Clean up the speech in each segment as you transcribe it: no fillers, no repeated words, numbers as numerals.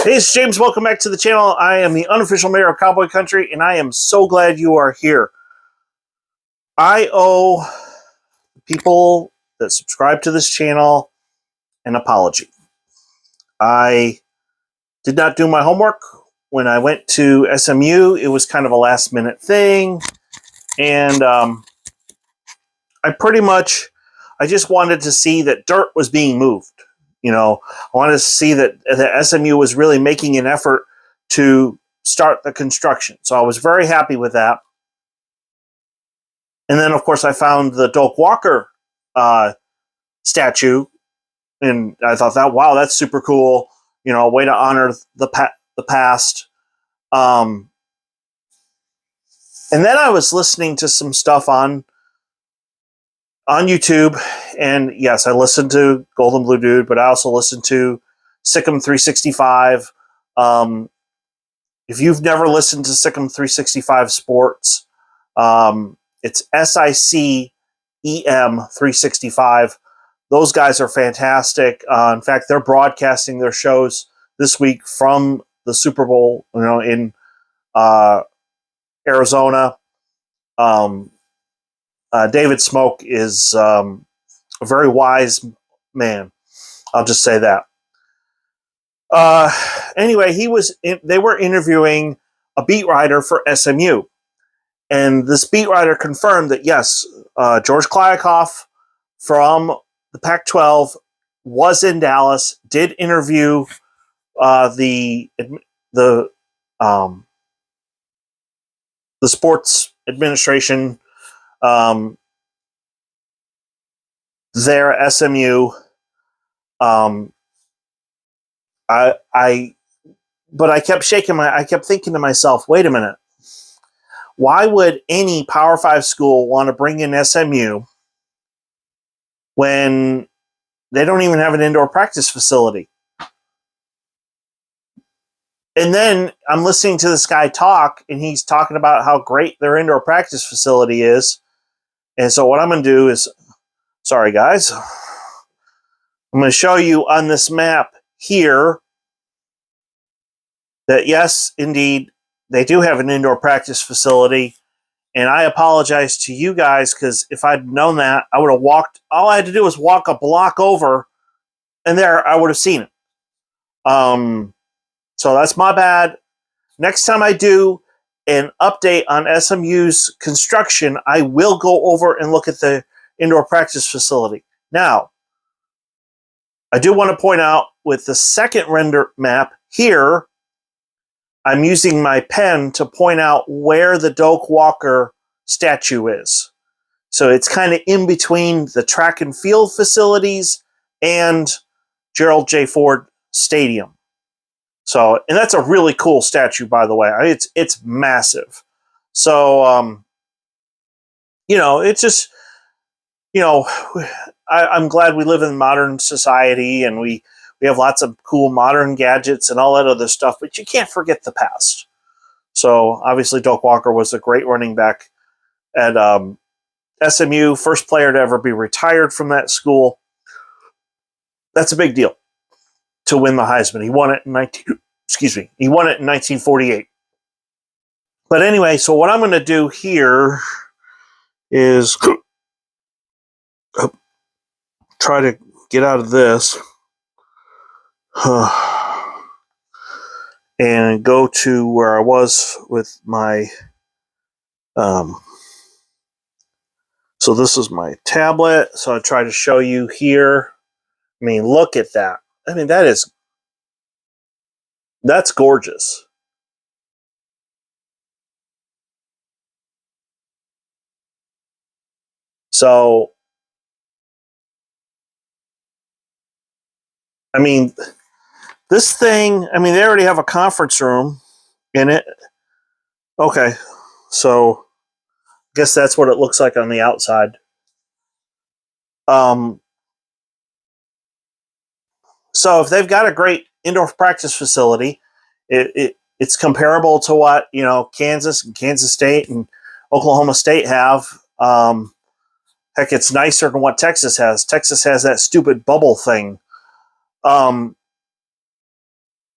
Hey, it's James. Welcome back to the channel. I am the unofficial mayor of Cowboy Country, and I am so glad you are here. I owe people that subscribe to this channel an apology. I did not do my homework. When I went to SMU, it was kind of a last-minute thing, and I just wanted to see that dirt was being moved. You know, I wanted to see that the SMU was really making an effort to start the construction. So I was very happy with that. And then, of course, I found the Doak Walker statue, and I thought wow, that's super cool. You know, a way to honor the past. And then I was listening to some stuff on YouTube, and yes, I listened to Golden Blue Dude, but I also listened to Sikkim 365. If you've never listened to Sikkim 365 Sports, it's SICEM 365. Those guys are fantastic. In fact, they're broadcasting their shows this week from the Super Bowl, you know, in Arizona. David Smoke is a very wise man. I'll just say that. Anyway, they were interviewing a beat writer for SMU. And this beat writer confirmed that, yes, George Kliakoff from the Pac-12 was in Dallas, did interview the sports administration there at SMU. But I kept I kept thinking to myself, wait a minute. Why would any Power 5 school want to bring in SMU when they don't even have an indoor practice facility? And then I'm listening to this guy talk, and he's talking about how great their indoor practice facility is. And so what I'm going to do is, sorry guys, I'm going to show you on this map here that yes, indeed, they do have an indoor practice facility. And I apologize to you guys, because if I'd known that, I would have walked. All I had to do was walk a block over, and there I would have seen it. So that's my bad. Next time I do an update on SMU's construction, I will go over and look at the indoor practice facility. Now, I do want to point out with the second render map here, I'm using my pen to point out where the Doak Walker statue is. So it's kind of in between the track and field facilities and Gerald J. Ford Stadium. So, and that's a really cool statue, by the way. It's massive. So, you know, it's just, you know, I'm glad we live in modern society, and we have lots of cool modern gadgets and all that other stuff, but you can't forget the past. So, obviously, Doak Walker was a great running back at SMU, first player to ever be retired from that school. That's a big deal to win the Heisman. He won it in 1948. But anyway, so what I'm going to do here is try to get out of this and go to where I was with my so this is my tablet. So I try to show you here. I mean, look at that. I mean, that's gorgeous. So, I mean, this thing, I mean, they already have a conference room in it. Okay, so I guess that's what it looks like on the outside. So if they've got a great indoor practice facility, it's comparable to what, you know, Kansas and Kansas State and Oklahoma State have. Heck, it's nicer than what Texas has. Texas has that stupid bubble thing.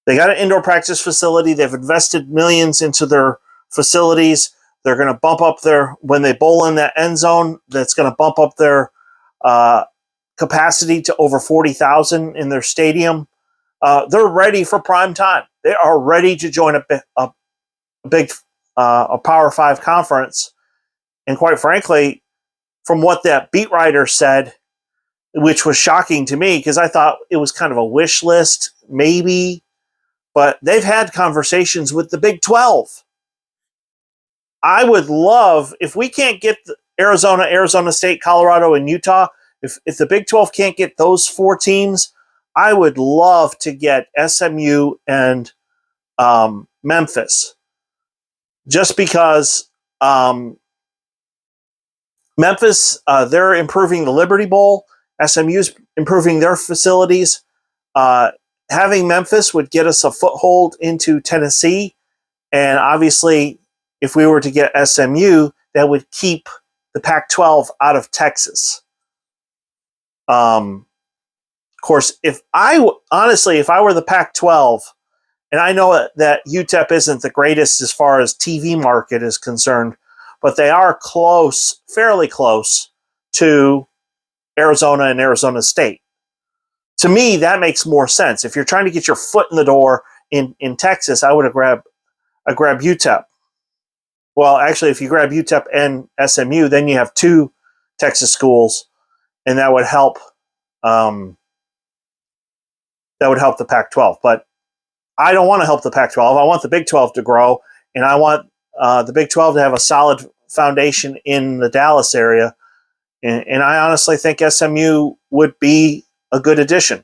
They got an indoor practice facility. They've invested millions into their facilities. They're going to bump up when they bowl in that end zone, that's going to bump up their capacity to over 40,000 in their stadium. They're ready for prime time. They are ready to join a big Power 5 conference. And quite frankly, from what that beat writer said, which was shocking to me because I thought it was kind of a wish list, maybe, but they've had conversations with the Big 12. I would love, if we can't get Arizona, Arizona State, Colorado, and Utah, if the Big 12 can't get those 4 teams, I would love to get SMU and Memphis. Just because Memphis, they're improving the Liberty Bowl. SMU's improving their facilities. Having Memphis would get us a foothold into Tennessee. And obviously, if we were to get SMU, that would keep the Pac-12 out of Texas. Of course, if I were the Pac-12, and I know that UTEP isn't the greatest as far as TV market is concerned, but they are close, fairly close to Arizona and Arizona State. To me, that makes more sense. If you're trying to get your foot in the door in Texas, I would have grabbed UTEP. Well, actually, if you grab UTEP and SMU, then you have 2 Texas schools, and that would help. That would help the Pac-12. But I don't want to help the Pac-12. I want the Big 12 to grow, and I want the Big 12 to have a solid foundation in the Dallas area. And I honestly think SMU would be a good addition.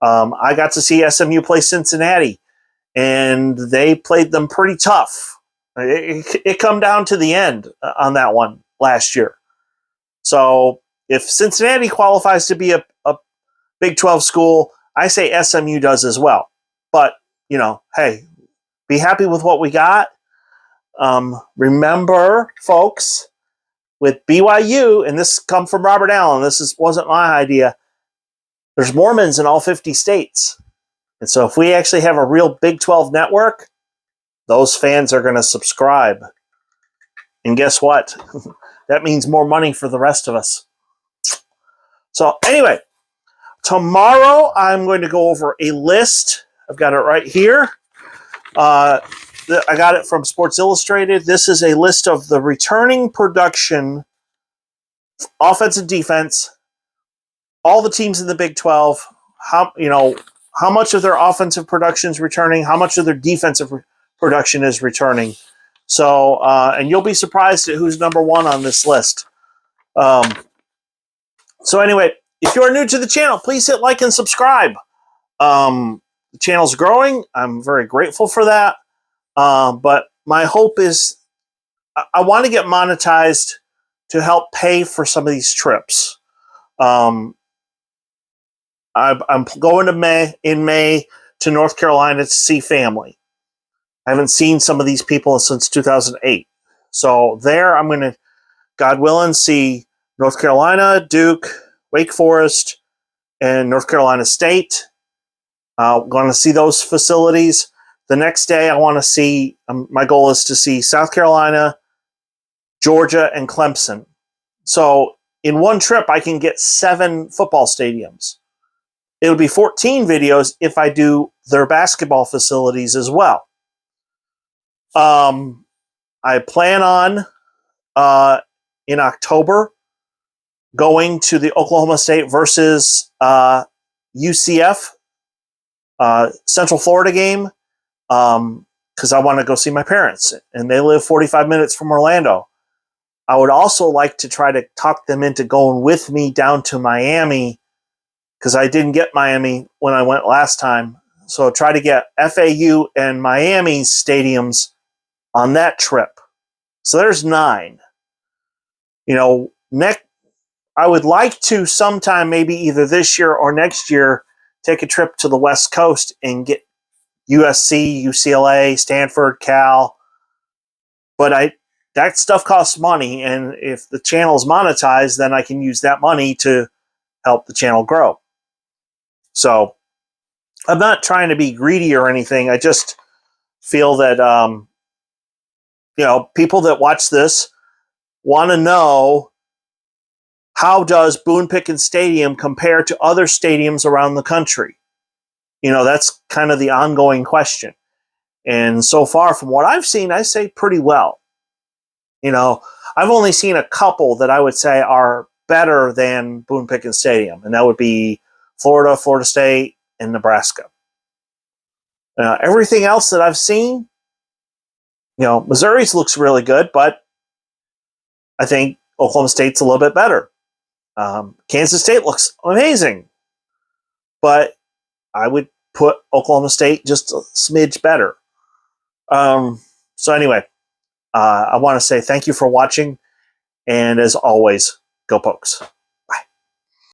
I got to see SMU play Cincinnati, and they played them pretty tough. It come down to the end on that one last year. So if Cincinnati qualifies to be a Big 12 school, I say SMU does as well. But, hey, be happy with what we got. Remember, folks, with BYU, and this come from Robert Allen, wasn't my idea, there's Mormons in all 50 states. And so if we actually have a real Big 12 network, those fans are going to subscribe. And guess what? That means more money for the rest of us. So anyway, tomorrow I'm going to go over a list. I've got it right here. I got it from Sports Illustrated. This is a list of the returning production, offense and defense, all the teams in the Big 12, how much of their offensive production is returning, how much of their defensive production is returning. So, and you'll be surprised at who's number 1 on this list. So anyway, if you're new to the channel, please hit like and subscribe. The channel's growing. I'm very grateful for that. But my hope is I want to get monetized to help pay for some of these trips. I'm going in May to North Carolina to see family. I haven't seen some of these people since 2008. So there I'm going to, God willing, see North Carolina, Duke, Wake Forest, and North Carolina State. I'm going to see those facilities. The next day I want to see, my goal is to see South Carolina, Georgia, and Clemson. So in one trip I can get 7 football stadiums. It'll be 14 videos if I do their basketball facilities as well. I plan on in October going to the Oklahoma State versus UCF Central Florida game because I want to go see my parents, and they live 45 minutes from Orlando. I would also like to try to talk them into going with me down to Miami because I didn't get Miami when I went last time. So try to get FAU and Miami stadiums on that trip. So there's 9. I would like to sometime, maybe either this year or next year, take a trip to the West Coast and get USC, UCLA, Stanford, Cal. But that stuff costs money, and if the channel is monetized, then I can use that money to help the channel grow. So I'm not trying to be greedy or anything. I just feel that, people that watch this want to know, how does Boone Pickens Stadium compare to other stadiums around the country? That's kind of the ongoing question. And so far, from what I've seen, I say pretty well. I've only seen a couple that I would say are better than Boone Pickens Stadium, and that would be Florida, Florida State, and Nebraska. Everything else that I've seen, Missouri's looks really good, but I think Oklahoma State's a little bit better. Kansas State looks amazing, but I would put Oklahoma State just a smidge better. So anyway, I want to say thank you for watching, and as always, go Pokes.